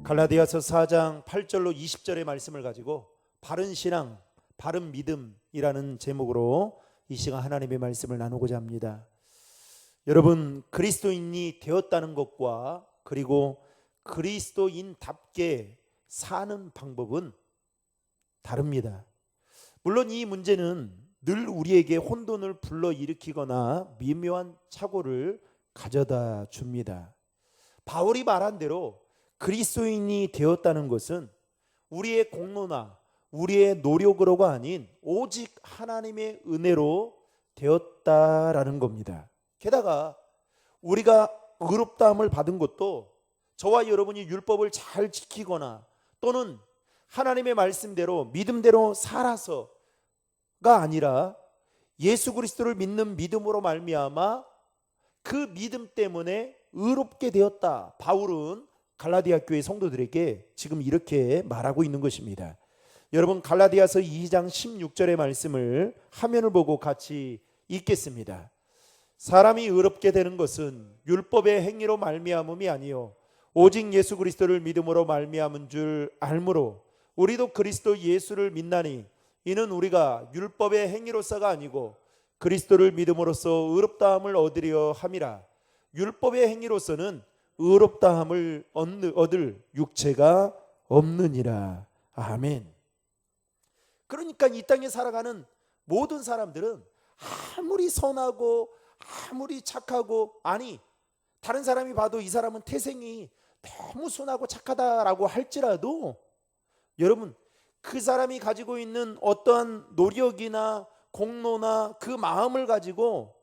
갈라디아서 4장 8절로 20절의 말씀을 가지고 바른 신앙, 바른 믿음이라는 제목으로 이 시간 하나님의 말씀을 나누고자 합니다. 여러분, 그리스도인이 되었다는 것과 그리고 그리스도인답게 사는 방법은 다릅니다. 물론 이 문제는 늘 우리에게 혼돈을 불러일으키거나 미묘한 착오를 가져다 줍니다. 바울이 말한 대로 그리스도인이 되었다는 것은 우리의 공로나 우리의 노력으로가 아닌 오직 하나님의 은혜로 되었다라는 겁니다. 게다가 우리가 의롭다함을 받은 것도 저와 여러분이 율법을 잘 지키거나 또는 하나님의 말씀대로 믿음대로 살아서가 아니라 예수 그리스도를 믿는 믿음으로 말미암아 그 믿음 때문에 의롭게 되었다. 바울은 갈라디아 교회 성도들에게 지금 이렇게 말하고 있는 것입니다. 여러분, 갈라디아서 2장 16절의 말씀을 화면을 보고 같이 읽겠습니다. 사람이 의롭게 되는 것은 율법의 행위로 말미암음이 아니요 오직 예수 그리스도를 믿음으로 말미암은 줄 알므로 우리도 그리스도 예수를 믿나니 이는 우리가 율법의 행위로서가 아니고 그리스도를 믿음으로써 의롭다함을 얻으려 함이라. 율법의 행위로서는 의롭다함을 얻을 육체가 없느니라. 아멘. 그러니까 이 땅에 살아가는 모든 사람들은 아무리 선하고 아무리 착하고, 아니 다른 사람이 봐도 이 사람은 태생이 너무 순하고 착하다라고 할지라도 여러분, 그 사람이 가지고 있는 어떠한 노력이나 공로나 그 마음을 가지고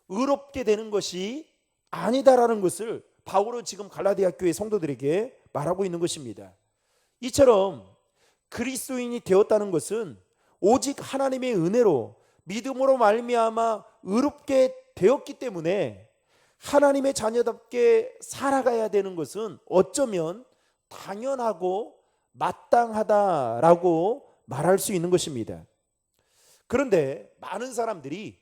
의롭게 되는 것이 아니다라는 것을 바울은 지금 갈라디아 교회 성도들에게 말하고 있는 것입니다. 이처럼 그리스도인이 되었다는 것은 오직 하나님의 은혜로 믿음으로 말미암아 의롭게 되었기 때문에 하나님의 자녀답게 살아가야 되는 것은 어쩌면 당연하고 마땅하다라고 말할 수 있는 것입니다. 그런데 많은 사람들이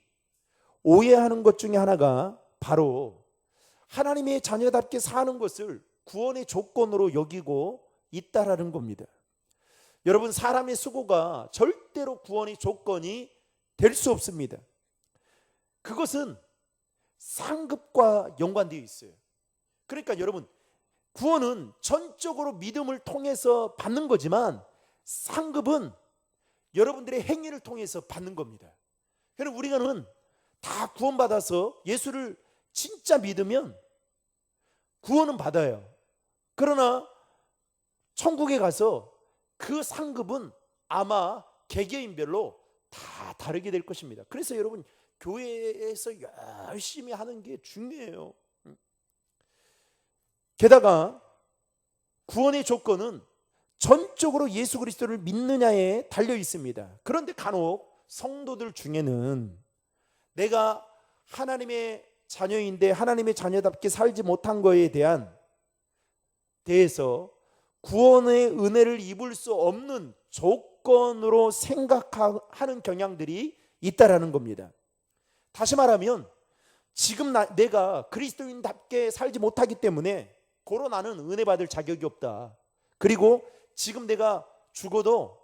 오해하는 것 중에 하나가 바로 하나님의 자녀답게 사는 것을 구원의 조건으로 여기고 있다라는 겁니다. 여러분, 사람의 수고가 절대로 구원의 조건이 될 수 없습니다. 그것은 상급과 연관되어 있어요. 그러니까 여러분, 구원은 전적으로 믿음을 통해서 받는 거지만 상급은 여러분들의 행위를 통해서 받는 겁니다. 그러니까 우리는 다 구원받아서 예수를 진짜 믿으면 구원은 받아요. 그러나 천국에 가서 그 상급은 아마 개개인별로 다 다르게 될 것입니다. 그래서 여러분, 교회에서 열심히 하는 게 중요해요. 게다가 구원의 조건은 전적으로 예수 그리스도를 믿느냐에 달려 있습니다. 그런데 간혹 성도들 중에는 내가 하나님의 자녀인데 하나님의 자녀답게 살지 못한 거에 대해서 구원의 은혜를 입을 수 없는 조건으로 생각하는 경향들이 있다라는 겁니다. 다시 말하면 지금 내가 그리스도인답게 살지 못하기 때문에 고로 나는 은혜 받을 자격이 없다. 그리고 지금 내가 죽어도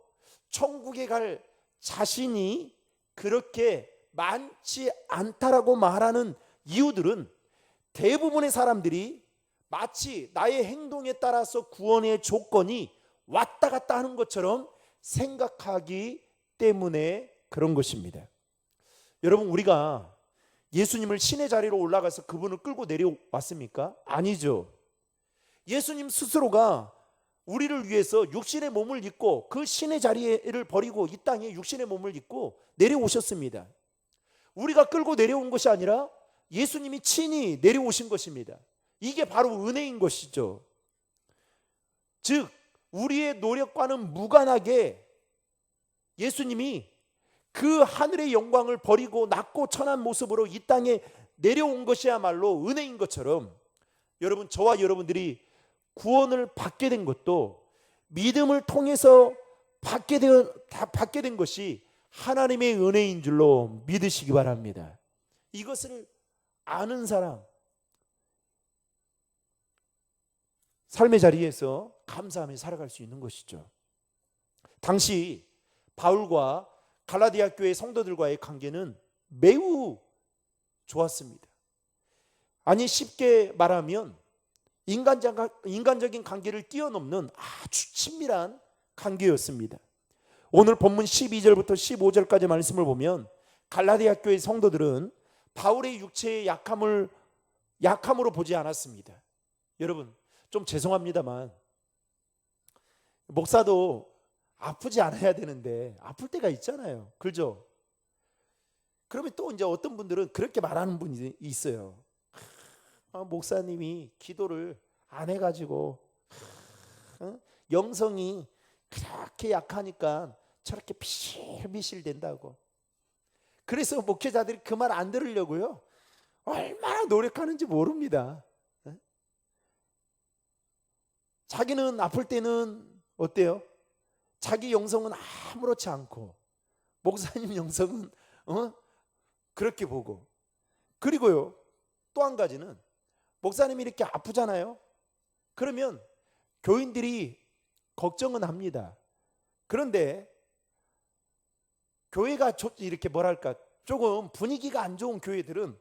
천국에 갈 자신이 그렇게 많지 않다라고 말하는 이유들은 대부분의 사람들이 마치 나의 행동에 따라서 구원의 조건이 왔다 갔다 하는 것처럼 생각하기 때문에 그런 것입니다. 여러분, 우리가 예수님을 신의 자리로 올라가서 그분을 끌고 내려왔습니까? 아니죠. 예수님 스스로가 우리를 위해서 육신의 몸을 입고 그 신의 자리를 버리고 이 땅에 육신의 몸을 입고 내려오셨습니다. 우리가 끌고 내려온 것이 아니라 예수님이 친히 내려오신 것입니다. 이게 바로 은혜인 것이죠. 즉 우리의 노력과는 무관하게 예수님이 그 하늘의 영광을 버리고 낮고 천한 모습으로 이 땅에 내려온 것이야말로 은혜인 것처럼 여러분, 저와 여러분들이 구원을 받게 된 것도 믿음을 통해서 받게 된 것이 하나님의 은혜인 줄로 믿으시기 바랍니다. 이것을 아는 사람, 삶의 자리에서 감사하며 살아갈 수 있는 것이죠. 당시 바울과 갈라디아 교회 성도들과의 관계는 매우 좋았습니다. 아니 쉽게 말하면 인간적인 관계를 뛰어넘는 아주 친밀한 관계였습니다. 오늘 본문 12절부터 15절까지 말씀을 보면 갈라디아 교회 성도들은 바울의 육체의 약함으로 보지 않았습니다. 여러분 좀 죄송합니다만 목사도 아프지 않아야 되는데 아플 때가 있잖아요. 그렇죠? 그러면 또 이제 어떤 분들은 그렇게 말하는 분이 있어요. 목사님이 기도를 안 해가지고 영성이 그렇게 약하니까 저렇게 비실비실 된다고. 그래서 목회자들이 그 말 안 들으려고요 얼마나 노력하는지 모릅니다. 자기는 아플 때는 어때요? 자기 영성은 아무렇지 않고 목사님 영성은 그렇게 보고. 그리고요 또 한 가지는 목사님이 이렇게 아프잖아요. 그러면 교인들이 걱정은 합니다. 그런데 교회가 이렇게 뭐랄까 조금 분위기가 안 좋은 교회들은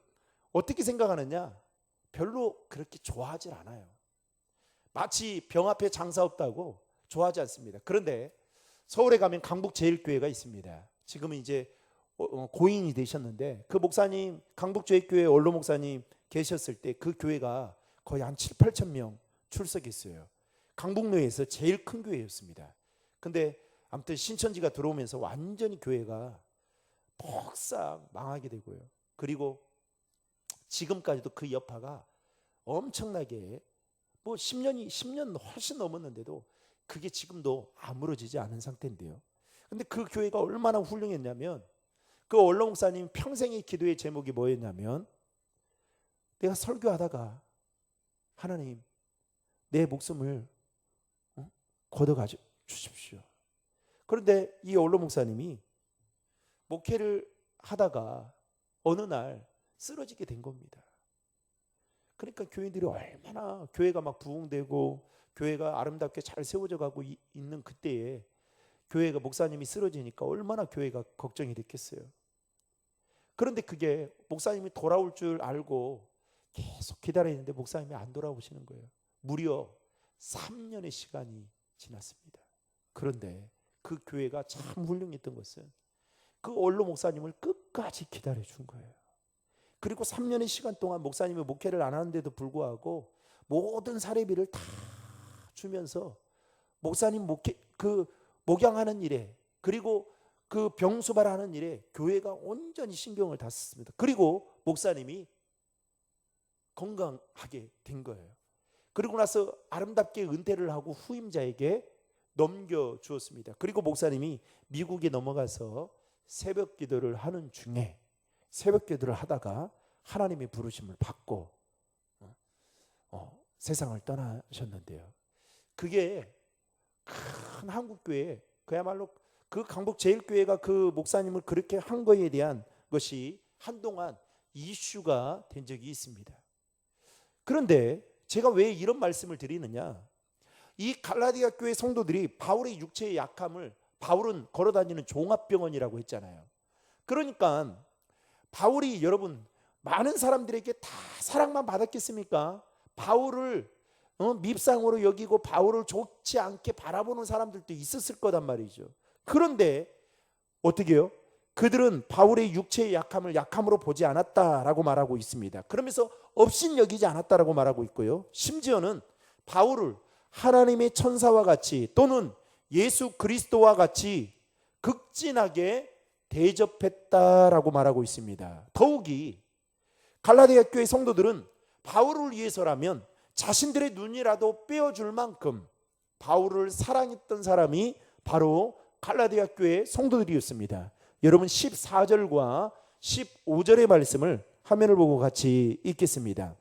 어떻게 생각하느냐, 별로 그렇게 좋아하질 않아요. 마치 병 앞에 장사 없다고 좋아하지 않습니다. 그런데 서울에 가면 강북제일교회가 있습니다. 지금은 이제 고인이 되셨는데 그 목사님, 강북제일교회 원로 목사님 계셨을 때 그 교회가 거의 한 7, 8천 명 출석했어요. 강북로에서 제일 큰 교회였습니다. 근데 아무튼 신천지가 들어오면서 완전히 교회가 폭삭 망하게 되고요. 그리고 지금까지도 그 여파가 엄청나게 10년 훨씬 넘었는데도 그게 지금도 아무러지지 않은 상태인데요. 근데 그 교회가 얼마나 훌륭했냐면 그 원로 목사님 평생의 기도의 제목이 뭐였냐면 내가 설교하다가 하나님 내 목숨을 걷어가 주십시오. 그런데 이 원로 목사님이 목회를 하다가 어느 날 쓰러지게 된 겁니다. 그러니까 교인들이 얼마나 교회가 막 부흥되고 교회가 아름답게 잘 세워져 가고 있는 그때에 교회가 목사님이 쓰러지니까 얼마나 교회가 걱정이 됐겠어요. 그런데 그게 목사님이 돌아올 줄 알고 계속 기다리는데 목사님이 안 돌아오시는 거예요. 무려 3년의 시간이 지났습니다. 그런데 그 교회가 참 훌륭했던 것은 그 원로 목사님을 끝까지 기다려준 거예요. 그리고 3년의 시간 동안 목사님이 목회를 안 하는데도 불구하고 모든 사례비를 다 주면서 목사님 목양하는 일에 그리고 그 병수발하는 일에 교회가 온전히 신경을 다 썼습니다. 그리고 목사님이 건강하게 된 거예요. 그리고 나서 아름답게 은퇴를 하고 후임자에게 넘겨주었습니다. 그리고 목사님이 미국에 넘어가서 새벽 기도를 하는 중에 새벽 기도를 하다가 하나님의 부르심을 받고 세상을 떠나셨는데요. 그게 큰 한국교회, 그야말로 그 강북제일교회가 그 목사님을 그렇게 한 거에 대한 것이 한동안 이슈가 된 적이 있습니다. 그런데 제가 왜 이런 말씀을 드리느냐, 이 갈라디아 교회 성도들이 바울의 육체의 약함을, 바울은 걸어다니는 종합병원이라고 했잖아요. 그러니까 바울이, 여러분, 많은 사람들에게 다 사랑만 받았겠습니까? 바울을 밉상으로 여기고 바울을 좋지 않게 바라보는 사람들도 있었을 거단 말이죠. 그런데 어떻게 해요? 그들은 바울의 육체의 약함을 약함으로 보지 않았다라고 말하고 있습니다. 그러면서 업신여기지 않았다라고 말하고 있고요. 심지어는 바울을 하나님의 천사와 같이 또는 예수 그리스도와 같이 극진하게 대접했다라고 말하고 있습니다. 더욱이 갈라디아 교회 성도들은 바울을 위해서라면 자신들의 눈이라도 빼어줄 만큼 바울을 사랑했던 사람이 바로 갈라디아 교회 성도들이었습니다. 여러분 14절과 15절의 말씀을 화면을 보고 같이 읽겠습니다.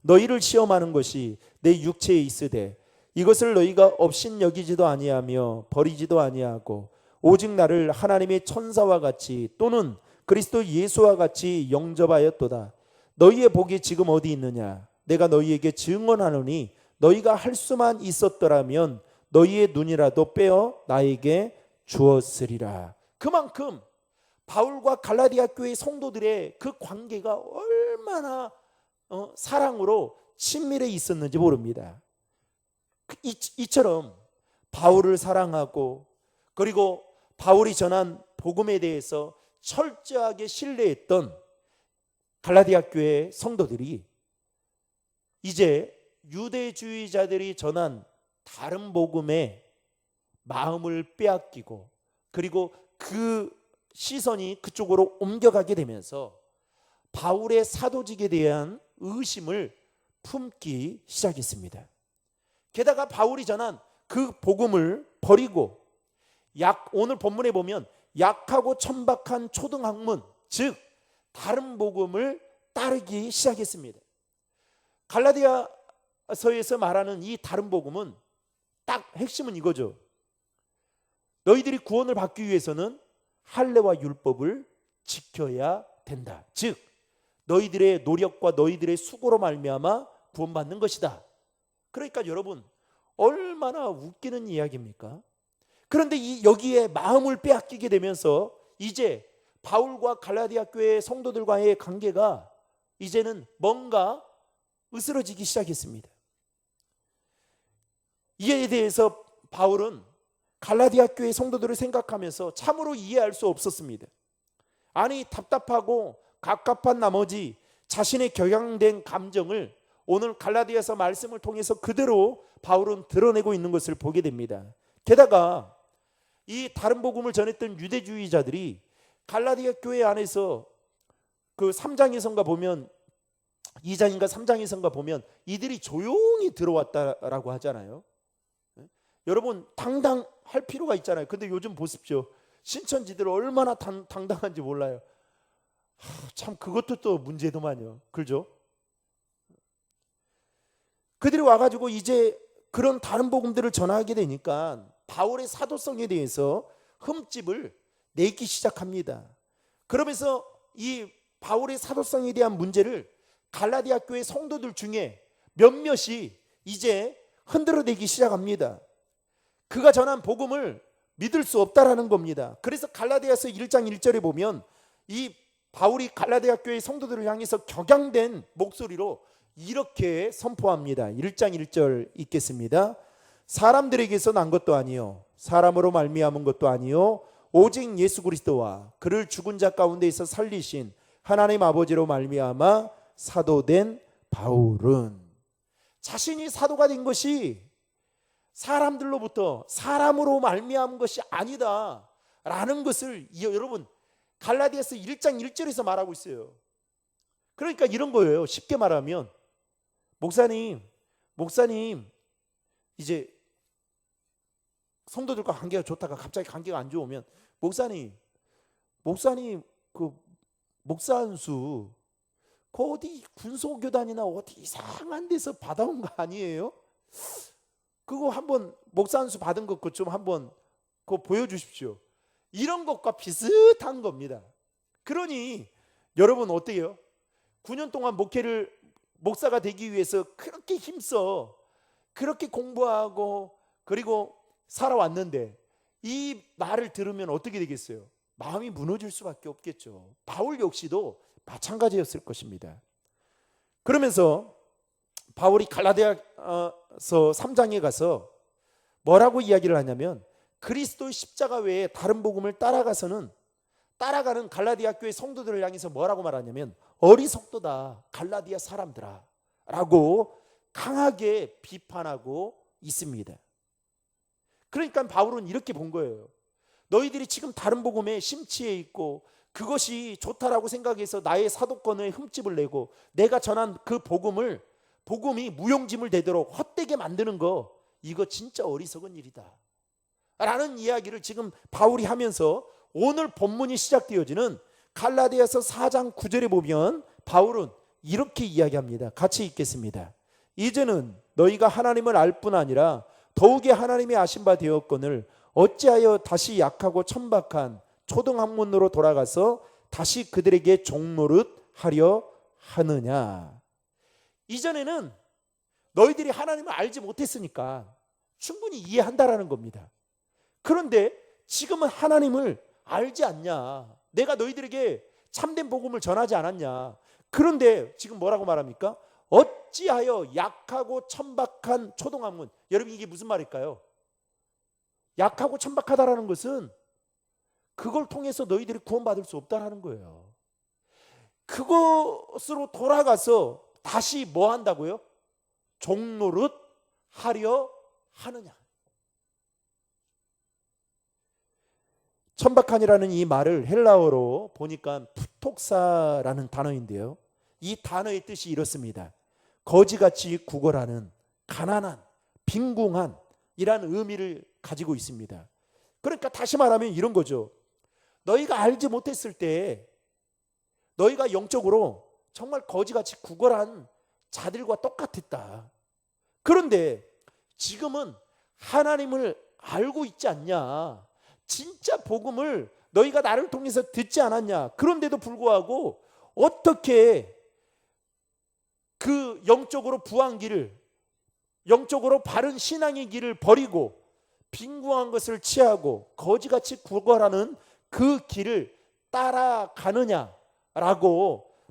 너희를 시험하는 것이 내 육체에 있으되 이것을 너희가 업신여기지도 아니하며 버리지도 아니하고 오직 나를 하나님의 천사와 같이 또는 그리스도 예수와 같이 영접하였도다. 너희의 복이 지금 어디 있느냐? 내가 너희에게 증언하노니 너희가 할 수만 있었더라면 너희의 눈이라도 빼어 나에게 주었으리라. 그만큼 바울과 갈라디아 교회 성도들의 그 관계가 얼마나 사랑으로 친밀해 있었는지 모릅니다. 이처럼 바울을 사랑하고 그리고 바울이 전한 복음에 대해서 철저하게 신뢰했던 갈라디아 교회 성도들이 이제 유대주의자들이 전한 다른 복음에 마음을 빼앗기고 그리고 그 시선이 그쪽으로 옮겨가게 되면서 바울의 사도직에 대한 의심을 품기 시작했습니다. 게다가 바울이 전한 그 복음을 버리고 오늘 본문에 보면 약하고 천박한 초등학문, 즉 다른 복음을 따르기 시작했습니다. 갈라디아서에서 말하는 이 다른 복음은 딱 핵심은 이거죠. 너희들이 구원을 받기 위해서는 할례와 율법을 지켜야 된다. 즉 너희들의 노력과 너희들의 수고로 말미암아 구원받는 것이다. 그러니까 여러분 얼마나 웃기는 이야기입니까? 그런데 여기에 마음을 빼앗기게 되면서 이제 바울과 갈라디아 교회 성도들과의 관계가 이제는 뭔가 으스러지기 시작했습니다. 이에 대해서 바울은 갈라디아 교회 성도들을 생각하면서 참으로 이해할 수 없었습니다. 아니 답답하고 갑갑한 나머지 자신의 격양된 감정을 오늘 갈라디아서 말씀을 통해서 그대로 바울은 드러내고 있는 것을 보게 됩니다. 게다가 이 다른 복음을 전했던 유대주의자들이 갈라디아 교회 안에서 그 3장에선가 보면 2장인가 3장에선가 보면 이들이 조용히 들어왔다라고 하잖아요. 여러분 당당할 필요가 있잖아요. 근데 요즘 보십시오. 신천지들 얼마나 당당한지 몰라요. 참 그것도 또 문제더만요. 그렇죠? 그들이 와가지고 이제 그런 다른 복음들을 전하게 되니까 바울의 사도성에 대해서 흠집을 내기 시작합니다. 그러면서 이 바울의 사도성에 대한 문제를 갈라디아 교회 성도들 중에 몇몇이 이제 흔들어내기 시작합니다. 그가 전한 복음을 믿을 수 없다라는 겁니다. 그래서 갈라디아서 1장 1절에 보면 이 바울이 갈라디아 교회 성도들을 향해서 격양된 목소리로 이렇게 선포합니다. 1장 1절 읽겠습니다. 사람들에게서 난 것도 아니요 사람으로 말미암은 것도 아니요 오직 예수 그리스도와 그를 죽은 자 가운데에서 살리신 하나님 아버지로 말미암아 사도된 바울은, 자신이 사도가 된 것이 사람들로부터 사람으로 말미암은 것이 아니다 라는 것을 여러분 갈라디아서 1장 1절에서 말하고 있어요. 그러니까 이런 거예요. 쉽게 말하면 목사님 이제 성도들과 관계가 좋다가 갑자기 관계가 안 좋으면 목사님 그 목사 한수 그 어디 군소교단이나 어디 이상한 데서 받아온 거 아니에요? 그거 한번 목사 한수 받은 것 좀 한번 그거 보여주십시오. 이런 것과 비슷한 겁니다. 그러니 여러분 어때요? 9년 동안 목사가 되기 위해서 그렇게 힘써 그렇게 공부하고 그리고 살아왔는데 이 말을 들으면 어떻게 되겠어요? 마음이 무너질 수밖에 없겠죠. 바울 역시도 마찬가지였을 것입니다. 그러면서 바울이 갈라디아서 3장에 가서 뭐라고 이야기를 하냐면 그리스도의 십자가 외에 다른 복음을 따라가는 갈라디아 교회 성도들을 향해서 뭐라고 말하냐면 어리석도다 갈라디아 사람들아 라고 강하게 비판하고 있습니다. 그러니까 바울은 이렇게 본 거예요. 너희들이 지금 다른 복음에 심취해 있고 그것이 좋다라고 생각해서 나의 사도권에 흠집을 내고 내가 전한 그 복음이 무용지물 되도록 헛되게 만드는 거, 이거 진짜 어리석은 일이다 라는 이야기를 지금 바울이 하면서 오늘 본문이 시작되어지는 갈라디아서 4장 9절에 보면 바울은 이렇게 이야기합니다. 같이 읽겠습니다. 이제는 너희가 하나님을 알 뿐 아니라 더욱이 하나님의 아신 바 되었거늘 어찌하여 다시 약하고 천박한 초등학문으로 돌아가서 다시 그들에게 종노릇 하려 하느냐. 이전에는 너희들이 하나님을 알지 못했으니까 충분히 이해한다라는 겁니다. 그런데 지금은 하나님을 알지 않냐? 내가 너희들에게 참된 복음을 전하지 않았냐? 그런데 지금 뭐라고 말합니까? 어찌하여 약하고 천박한 초동학문. 여러분 이게 무슨 말일까요? 약하고 천박하다라는 것은 그걸 통해서 너희들이 구원받을 수 없다라는 거예요. 그것으로 돌아가서 다시 뭐 한다고요? 종노릇 하려 하느냐. 천박한이라는 이 말을 헬라어로 보니까 푸톡사라는 단어인데요, 이 단어의 뜻이 이렇습니다. 거지같이 구걸하는, 가난한, 빈궁한 이라는 의미를 가지고 있습니다. 그러니까 다시 말하면 이런 거죠. 너희가 알지 못했을 때 너희가 영적으로 정말 거지같이 구걸한 자들과 똑같았다. 그런데 지금은 하나님을 알고 있지 않냐? 진짜 복음을 너희가 나를 통해서 듣지 않았냐? 그런데도 불구하고 어떻게 그 영적으로 부한 길을, 영적으로 바른 신앙의 길을 버리고 빈궁한 것을 취하고 거지같이 구걸하는 그 길을 따라가느냐라고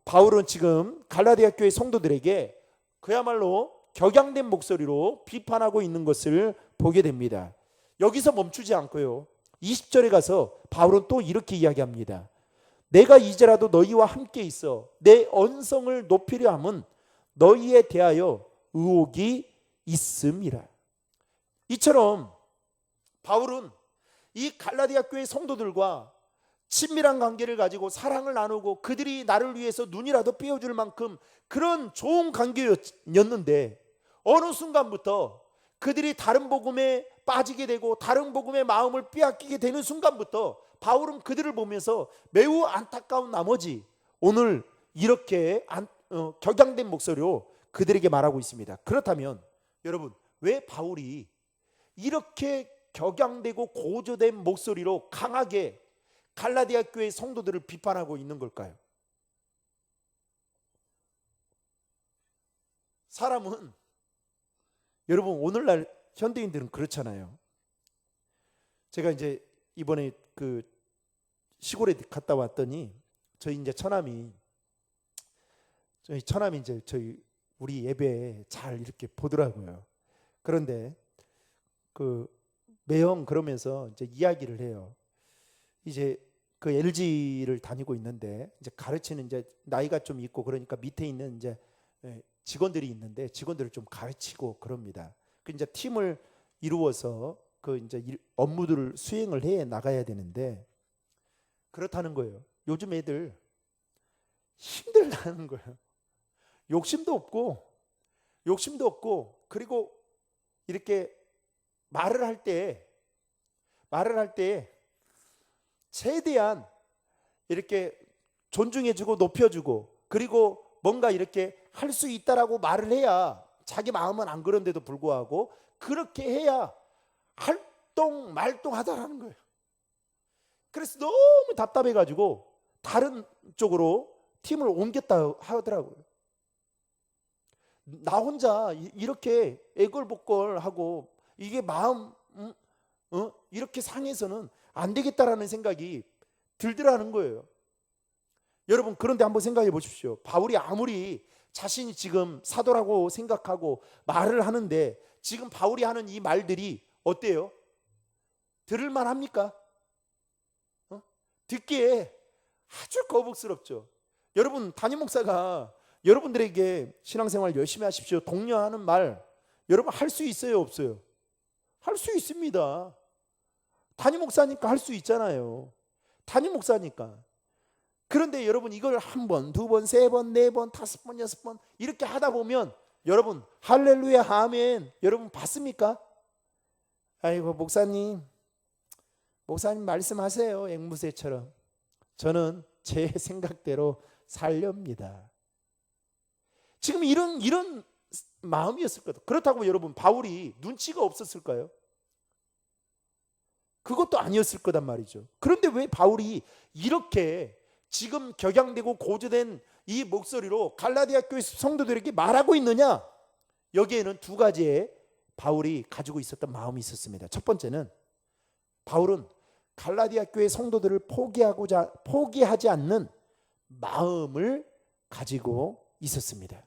바울은 지금 갈라디아 교회 성도들에게 그야말로 격양된 목소리로 비판하고 있는 것을 보게 됩니다. 여기서 멈추지 않고요, 20절에 가서 바울은 또 이렇게 이야기합니다. 내가 이제라도 너희와 함께 있어 내 언성을 높이려 함은 너희에 대하여 의혹이 있음이라. 이처럼 바울은 이 갈라디아 교회 성도들과 친밀한 관계를 가지고 사랑을 나누고 그들이 나를 위해서 눈이라도 떼어줄 만큼 그런 좋은 관계였는데 어느 순간부터 그들이 다른 복음에 빠지게 되고 다른 복음의 마음을 빼앗기게 되는 순간부터 바울은 그들을 보면서 매우 안타까운 나머지 오늘 이렇게 격양된 목소리로 그들에게 말하고 있습니다. 그렇다면 여러분, 왜 바울이 이렇게 격양되고 고조된 목소리로 강하게 갈라디아 교회 성도들을 비판하고 있는 걸까요? 사람은, 여러분 오늘날 현대인들은 그렇잖아요. 제가 이제 이번에 그 시골에 갔다 왔더니 저희 이제 처남이 이제 저희 우리 예배 잘 이렇게 보더라고요. 그런데 그 매형 그러면서 이제 이야기를 해요. 이제 그 LG를 다니고 있는데 이제 가르치는, 이제 나이가 좀 있고 그러니까 밑에 있는 이제 직원들이 있는데 직원들을 좀 가르치고 그럽니다. 그 이제 팀을 이루어서 그 이제 업무들을 수행을 해 나가야 되는데 그렇다는 거예요. 요즘 애들 힘들다는 거예요. 욕심도 없고 그리고 이렇게 말을 할 때 최대한 이렇게 존중해주고 높여주고 그리고 뭔가 이렇게 할 수 있다라고 말을 해야, 자기 마음은 안 그런데도 불구하고 그렇게 해야 말똥하다라는 거예요. 그래서 너무 답답해가지고 다른 쪽으로 팀을 옮겼다 하더라고요. 나 혼자 이렇게 애걸복걸하고 이게 마음 이렇게 상해서는 안 되겠다라는 생각이 들더라는 거예요. 여러분, 그런데 한번 생각해 보십시오. 바울이 아무리 자신이 지금 사도라고 생각하고 말을 하는데 지금 바울이 하는 이 말들이 어때요? 들을만 합니까? 듣기에 아주 거북스럽죠. 여러분, 담임 목사가 여러분들에게 신앙생활 열심히 하십시오, 독려하는 말 여러분 할 수 있어요, 없어요? 할 수 있습니다. 담임 목사니까 할 수 있잖아요. 담임 목사니까. 그런데 여러분, 이걸 한 번, 두 번, 세 번, 네 번, 다섯 번, 여섯 번 이렇게 하다 보면 여러분 할렐루야 아멘 여러분 받습니까? 아이고 목사님 말씀하세요. 앵무새처럼. 저는 제 생각대로 살렵니다. 지금 이런 마음이었을 거다. 그렇다고 여러분 바울이 눈치가 없었을까요? 그것도 아니었을 거단 말이죠. 그런데 왜 바울이 이렇게 지금 격양되고 고조된 이 목소리로 갈라디아 교회 성도들에게 말하고 있느냐? 여기에는 두 가지의 바울이 가지고 있었던 마음이 있었습니다. 첫 번째는 바울은 갈라디아 교회 성도들을 포기하지 않는 마음을 가지고 있었습니다.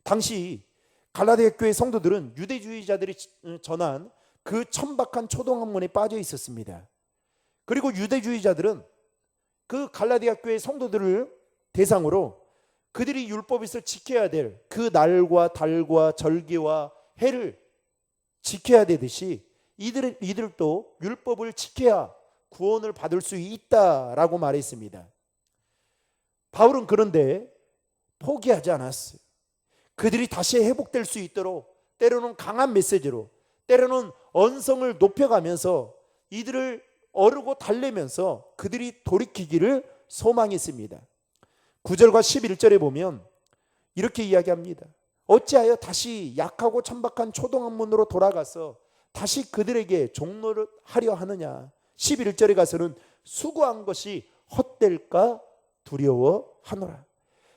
당시 갈라디아 교회 성도들은 유대주의자들이 전한 그 천박한 초등학문에 빠져 있었습니다. 그리고 유대주의자들은 그 갈라디아 교회 성도들을 대상으로 그들이 율법에서 지켜야 될 그 날과 달과 절기와 해를 지켜야 되듯이 이들도 율법을 지켜야 구원을 받을 수 있다라고 말했습니다. 바울은 그런데 포기하지 않았어요. 그들이 다시 회복될 수 있도록 때로는 강한 메시지로, 때로는 언성을 높여가면서 이들을 어르고 달래면서 그들이 돌이키기를 소망했습니다. 9절과 11절에 보면 이렇게 이야기합니다. 어찌하여 다시 약하고 천박한 초등학문으로 돌아가서 다시 그들에게 종로를 하려 하느냐. 11절에 가서는 수고한 것이 헛될까 두려워하노라.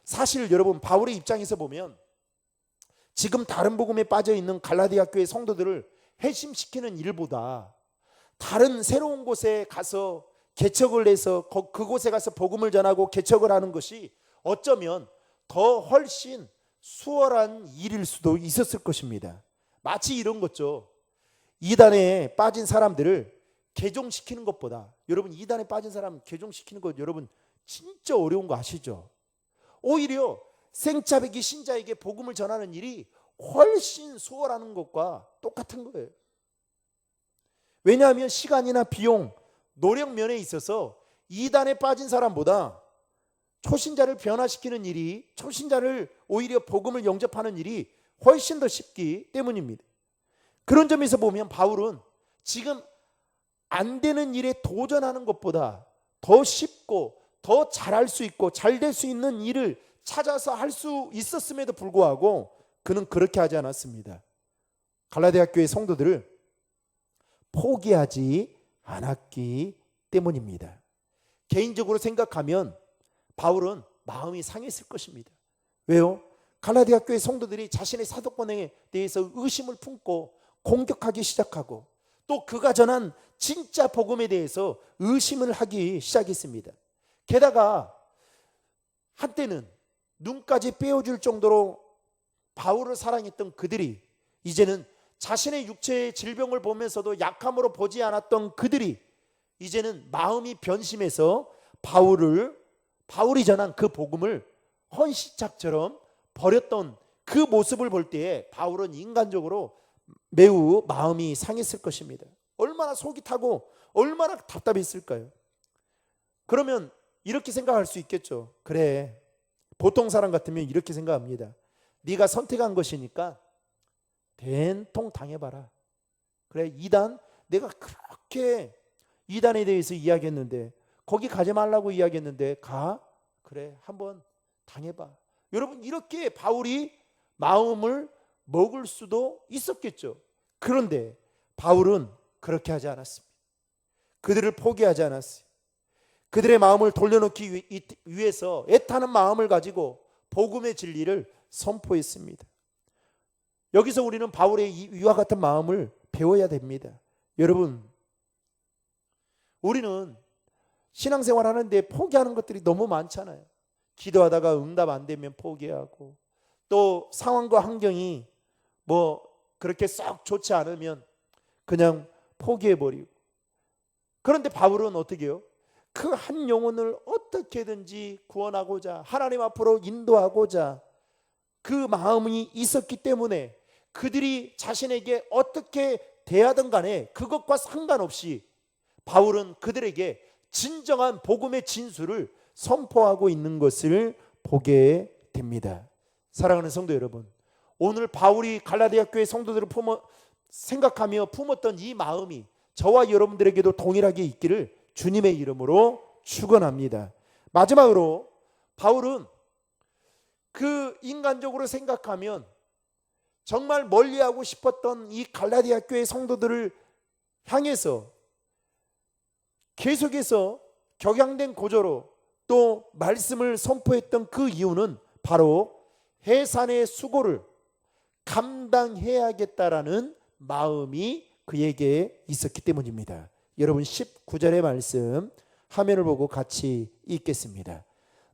사실 여러분, 바울의 입장에서 보면 지금 다른 복음에 빠져 있는 갈라디아 교회 성도들을 회심시키는 일보다 다른 새로운 곳에 가서 개척을 해서 그곳에 가서 복음을 전하고 개척을 하는 것이 어쩌면 더 훨씬 수월한 일일 수도 있었을 것입니다. 마치 이런 거죠. 이단에 빠진 사람들을 개종시키는 것보다, 여러분 이단에 빠진 사람 개종시키는 것 여러분 진짜 어려운 거 아시죠? 오히려 생짜배기 신자에게 복음을 전하는 일이 훨씬 수월한 것과 똑같은 거예요. 왜냐하면 시간이나 비용, 노력 면에 있어서 이단에 빠진 사람보다 초신자를 변화시키는 일이, 초신자를 오히려 복음을 영접하는 일이 훨씬 더 쉽기 때문입니다. 그런 점에서 보면 바울은 지금 안 되는 일에 도전하는 것보다 더 쉽고 더 잘할 수 있고 잘 될 수 있는 일을 찾아서 할 수 있었음에도 불구하고 그는 그렇게 하지 않았습니다. 갈라디아 교회 성도들을 포기하지 않았기 때문입니다. 개인적으로 생각하면 바울은 마음이 상했을 것입니다. 왜요? 갈라디아 교회 성도들이 자신의 사도권에 대해서 의심을 품고 공격하기 시작하고 또 그가 전한 진짜 복음에 대해서 의심을 하기 시작했습니다. 게다가 한때는 눈까지 빼어줄 정도로 바울을 사랑했던 그들이 이제는 자신의 육체의 질병을 보면서도 약함으로 보지 않았던 그들이 이제는 마음이 변심해서 바울이 전한 그 복음을 헌시짝처럼 버렸던 그 모습을 볼 때에 바울은 인간적으로 매우 마음이 상했을 것입니다. 얼마나 속이 타고 얼마나 답답했을까요? 그러면 이렇게 생각할 수 있겠죠. 그래, 보통 사람 같으면 이렇게 생각합니다. 네가 선택한 것이니까 된통 당해봐라. 그래, 이단, 내가 그렇게 이단에 대해서 이야기했는데, 거기 가지 말라고 이야기했는데 가? 그래, 한번 당해봐. 여러분, 이렇게 바울이 마음을 먹을 수도 있었겠죠. 그런데 바울은 그렇게 하지 않았습니다. 그들을 포기하지 않았어요. 그들의 마음을 돌려놓기 위해서 애타는 마음을 가지고 복음의 진리를 선포했습니다. 여기서 우리는 바울의 이와 같은 마음을 배워야 됩니다. 여러분, 우리는 신앙생활 하는데 포기하는 것들이 너무 많잖아요. 기도하다가 응답 안 되면 포기하고, 또 상황과 환경이 그렇게 썩 좋지 않으면 그냥 포기해버리고. 그런데 바울은 어떻게 해요? 그 한 영혼을 어떻게든지 구원하고자, 하나님 앞으로 인도하고자 그 마음이 있었기 때문에 그들이 자신에게 어떻게 대하든 간에 그것과 상관없이 바울은 그들에게 진정한 복음의 진수를 선포하고 있는 것을 보게 됩니다. 사랑하는 성도 여러분, 오늘 바울이 갈라디아 교회 성도들을 생각하며 품었던 이 마음이 저와 여러분들에게도 동일하게 있기를 주님의 이름으로 축원합니다. 마지막으로 바울은 그 인간적으로 생각하면 정말 멀리하고 싶었던 이 갈라디아 교회 성도들을 향해서 계속해서 격양된 고조로 또 말씀을 선포했던 그 이유는 바로 해산의 수고를 감당해야겠다라는 마음이 그에게 있었기 때문입니다. 여러분 19절의 말씀 화면을 보고 같이 읽겠습니다.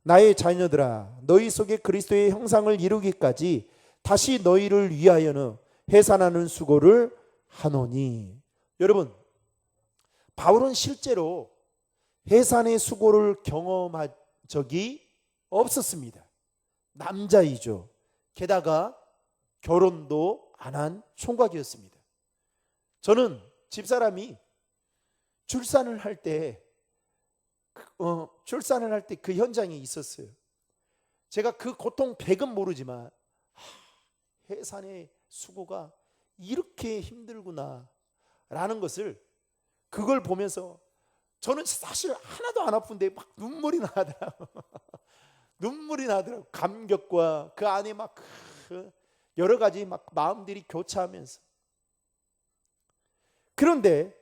나의 자녀들아 너희 속에 그리스도의 형상을 이루기까지 다시 너희를 위하여는 해산하는 수고를 하노니. 여러분, 바울은 실제로 해산의 수고를 경험한 적이 없었습니다. 남자이죠. 게다가 결혼도 안 한 총각이었습니다. 저는 집사람이 출산을 할 때 그 현장에 있었어요. 제가 그 고통 100은 모르지만 해산의 수고가 이렇게 힘들구나 라는 것을 그걸 보면서 저는 사실 하나도 안 아픈데 막 눈물이 나더라고요. 눈물이 나더라고요. 감격과 그 안에 막 여러 가지 막 마음들이 교차하면서. 그런데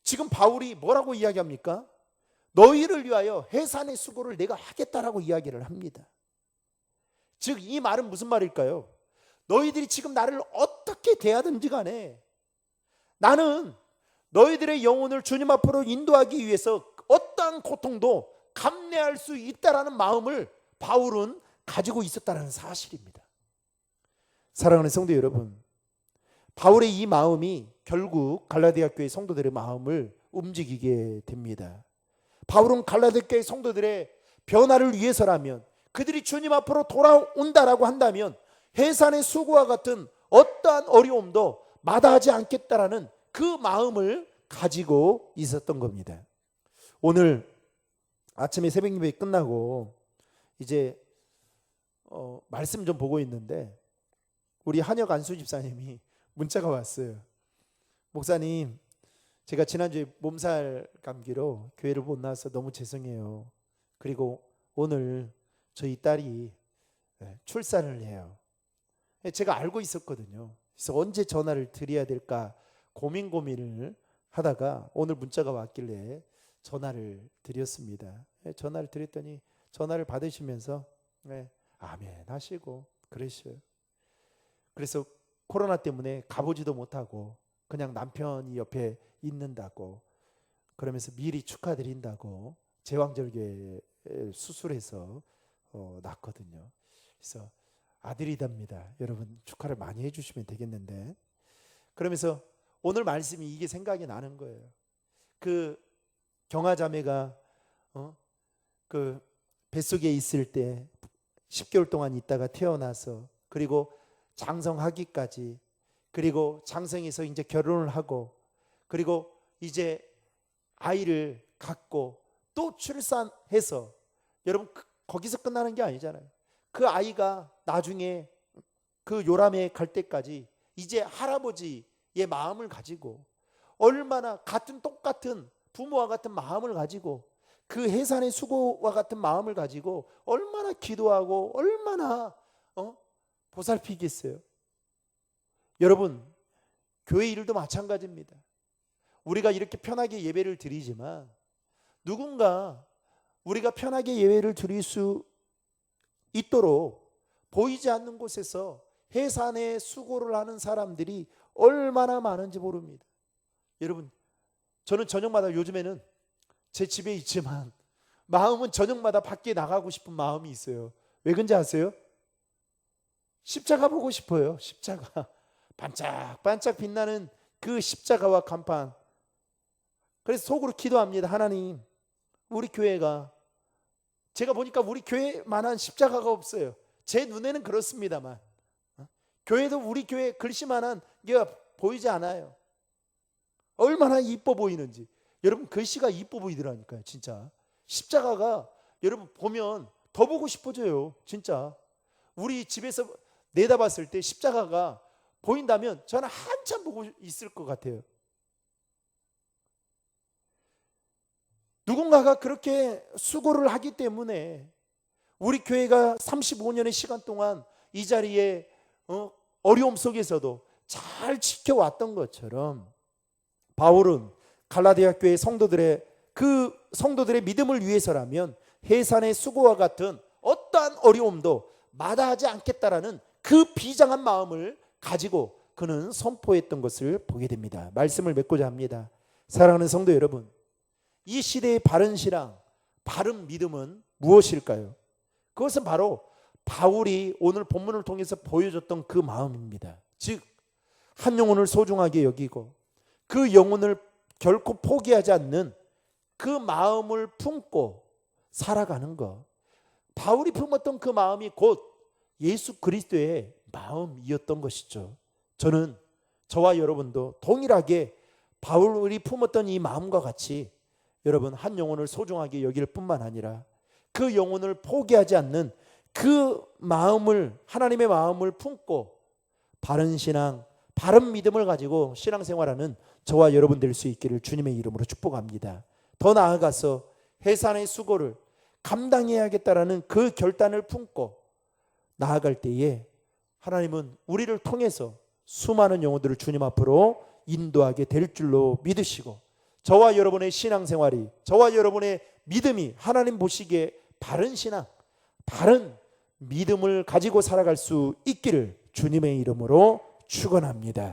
지금 바울이 뭐라고 이야기합니까? 너희를 위하여 해산의 수고를 내가 하겠다라고 이야기를 합니다. 즉 이 말은 무슨 말일까요? 너희들이 지금 나를 어떻게 대하든지 간에 나는 너희들의 영혼을 주님 앞으로 인도하기 위해서 어떠한 고통도 감내할 수 있다라는 마음을 바울은 가지고 있었다는 사실입니다. 사랑하는 성도 여러분, 바울의 이 마음이 결국 갈라디아 교회 성도들의 마음을 움직이게 됩니다. 바울은 갈라디아 교회 성도들의 변화를 위해서라면, 그들이 주님 앞으로 돌아온다라고 한다면 해산의 수고와 같은 어떠한 어려움도 마다하지 않겠다라는 그 마음을 가지고 있었던 겁니다. 오늘 아침에 새벽 예배 끝나고 이제 말씀 좀 보고 있는데 우리 한혁 안수 집사님이 문자가 왔어요. 목사님, 제가 지난주에 몸살 감기로 교회를 못 나와서 너무 죄송해요. 그리고 오늘 저희 딸이 출산을 해요. 제가 알고 있었거든요. 그래서 언제 전화를 드려야 될까 고민을 하다가 오늘 문자가 왔길래 전화를 드렸습니다. 전화를 드렸더니 전화를 받으시면서 아멘 하시고 그러셔요. 그래서 코로나 때문에 가보지도 못하고 그냥 남편이 옆에 있는다고, 그러면서 미리 축하드린다고 제왕절개 수술해서 낳거든요. 그래서 아들이답니다. 여러분 축하를 많이 해주시면 되겠는데, 그러면서 오늘 말씀이 이게 생각이 나는 거예요. 그 경아자매가 그 뱃속에 있을 때 10개월 동안 있다가 태어나서, 그리고 장성하기까지, 그리고 장성해서 이제 결혼을 하고, 그리고 이제 아이를 갖고 또 출산해서, 여러분 거기서 끝나는 게 아니잖아요. 그 아이가 나중에 그 요람에 갈 때까지 이제 할아버지의 마음을 가지고, 얼마나 똑같은 부모와 같은 마음을 가지고, 그 해산의 수고와 같은 마음을 가지고 얼마나 기도하고 얼마나 보살피겠어요. 여러분, 교회 일도 마찬가지입니다. 우리가 이렇게 편하게 예배를 드리지만 누군가 우리가 편하게 예배를 드릴 수 있도록 보이지 않는 곳에서 해산의 수고를 하는 사람들이 얼마나 많은지 모릅니다. 여러분, 저는 저녁마다 요즘에는 제 집에 있지만 마음은 저녁마다 밖에 나가고 싶은 마음이 있어요. 왜 그런지 아세요? 십자가 보고 싶어요. 십자가 반짝반짝 빛나는 그 십자가와 간판. 그래서 속으로 기도합니다. 하나님, 우리 교회가, 제가 보니까 우리 교회만한 십자가가 없어요. 제 눈에는 그렇습니다만 교회도 우리 교회 글씨만한 게 보이지 않아요. 얼마나 이뻐 보이는지. 여러분, 글씨가 이뻐 보이더라니까요. 진짜 십자가가 여러분 보면 더 보고 싶어져요. 진짜 우리 집에서 내다봤을 때 십자가가 보인다면 저는 한참 보고 있을 것 같아요. 누군가가 그렇게 수고를 하기 때문에 우리 교회가 35년의 시간 동안 이 자리에 어려움 속에서도 잘 지켜왔던 것처럼, 바울은 갈라디아 교회 성도들의 믿음을 위해서라면 해산의 수고와 같은 어떠한 어려움도 마다하지 않겠다라는 그 비장한 마음을 가지고 그는 선포했던 것을 보게 됩니다. 말씀을 맺고자 합니다. 사랑하는 성도 여러분, 이 시대의 바른 신앙, 바른 믿음은 무엇일까요? 그것은 바로 바울이 오늘 본문을 통해서 보여줬던 그 마음입니다. 즉, 한 영혼을 소중하게 여기고 그 영혼을 결코 포기하지 않는 그 마음을 품고 살아가는 것. 바울이 품었던 그 마음이 곧 예수 그리스도의 마음이었던 것이죠. 저는 저와 여러분도 동일하게 바울이 품었던 이 마음과 같이 여러분 한 영혼을 소중하게 여길 뿐만 아니라 그 영혼을 포기하지 않는 그 마음을, 하나님의 마음을 품고 바른 신앙, 바른 믿음을 가지고 신앙생활하는 저와 여러분 될 수 있기를 주님의 이름으로 축복합니다. 더 나아가서 해산의 수고를 감당해야겠다라는 그 결단을 품고 나아갈 때에 하나님은 우리를 통해서 수많은 영혼들을 주님 앞으로 인도하게 될 줄로 믿으시고, 저와 여러분의 신앙생활이, 저와 여러분의 믿음이 하나님 보시기에 바른 신앙, 바른 믿음을 가지고 살아갈 수 있기를 주님의 이름으로 축원합니다.